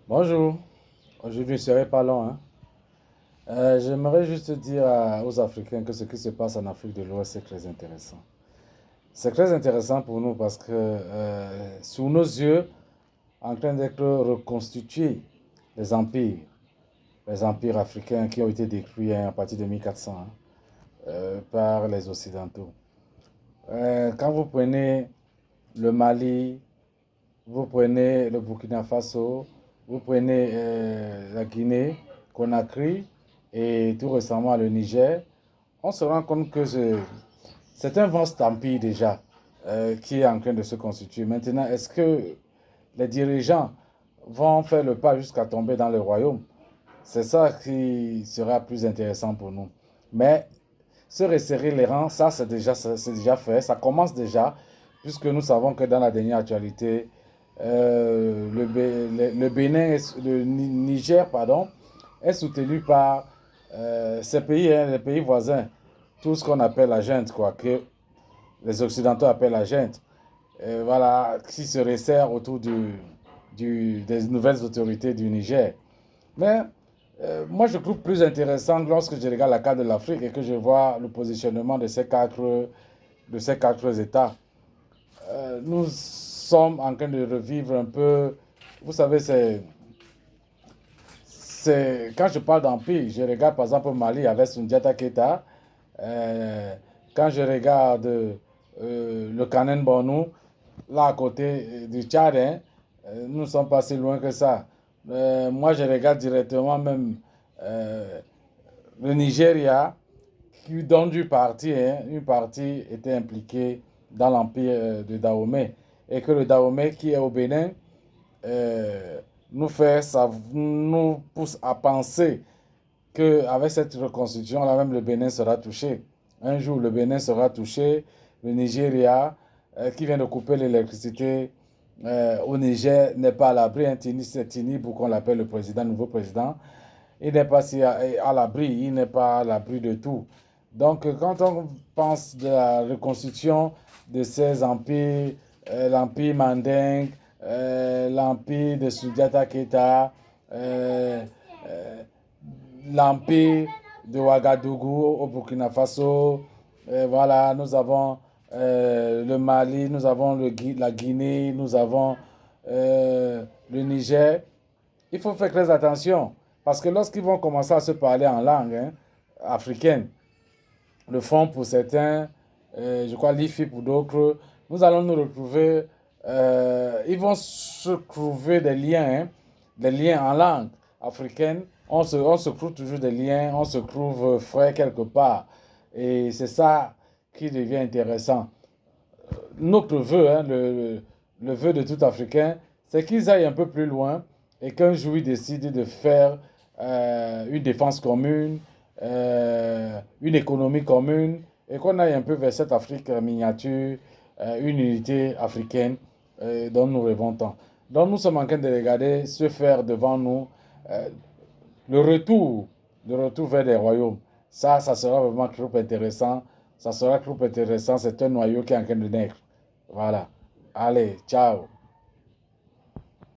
Bonjour, aujourd'hui ne serai pas long, hein. J'aimerais juste dire aux Africains que ce qui se passe en Afrique de l'Ouest, c'est très intéressant. C'est très intéressant pour nous parce que sous nos yeux, en train d'être reconstitués les empires africains qui ont été détruits à partir de 1400 par les Occidentaux. Quand vous prenez le Mali, vous prenez le Burkina Faso, vous prenez la Guinée, Conakry et tout récemment le Niger, on se rend compte que c'est un vaste empire déjà qui est en train de se constituer. Maintenant, est-ce que les dirigeants vont faire le pas jusqu'à tomber dans le royaume? C'est ça qui sera plus intéressant pour nous. Mais se resserrer les rangs, ça c'est déjà fait, ça commence déjà, puisque nous savons que dans la dernière actualité, le Bénin, le Niger, pardon, est soutenu par ces pays, hein, les pays voisins, tout ce qu'on appelle la junte, quoi, que les Occidentaux appellent la junte, voilà, qui se resserre autour des nouvelles autorités du Niger. Mais moi, je trouve plus intéressant lorsque je regarde la carte de l'Afrique et que je vois le positionnement de ces quatre États. Nous sommes en train de revivre un peu. Vous savez, quand je parle d'empire, je regarde par exemple Mali avec Sundiata Keita. Quand je regarde le Kanen Bornou, là à côté du Tchad, hein, nous ne sommes pas si loin que ça. Moi, je regarde directement même euh, le Nigeria, qui donne du parti, hein, une partie était impliquée dans l'empire de Dahomey. Et que le Dahomey qui est au Bénin euh, nous pousse à penser qu'avec cette reconstruction-là, même le Bénin sera touché. Un jour, le Bénin sera touché, le Nigeria, qui vient de couper l'électricité au Niger, n'est pas à l'abri. Hein. C'est Tinubu qu'on l'appelle le président, le nouveau président. Il n'est pas si à l'abri, il n'est pas à l'abri de tout. Donc, quand on pense de la reconstruction de ces empires, l'empire Mandingue, l'empire de Sundiata Keita, euh, euh, l'empire de Ouagadougou au Burkina Faso, voilà, nous avons le Mali, nous avons la Guinée, nous avons le Niger. Il faut faire très attention parce que lorsqu'ils vont commencer à se parler en langue hein, africaine, le font pour certains, je crois l'IFI pour d'autres, nous allons nous retrouver, ils vont se trouver des liens en langue africaine. On se trouve toujours des liens, on se trouve frais quelque part. Et c'est ça qui devient intéressant. Notre vœu, hein, le vœu de tout Africain, c'est qu'ils aillent un peu plus loin et qu'un jour ils décident de faire une défense commune, une économie commune et qu'on aille un peu vers cette Afrique miniature, une unité africaine dont nous rêvons tant. Donc nous sommes en train de regarder se faire devant nous euh, le retour, le retour vers les royaumes. Ça sera vraiment trop intéressant. Ça sera trop intéressant. C'est un noyau qui est en train de naître. Voilà. Allez, ciao.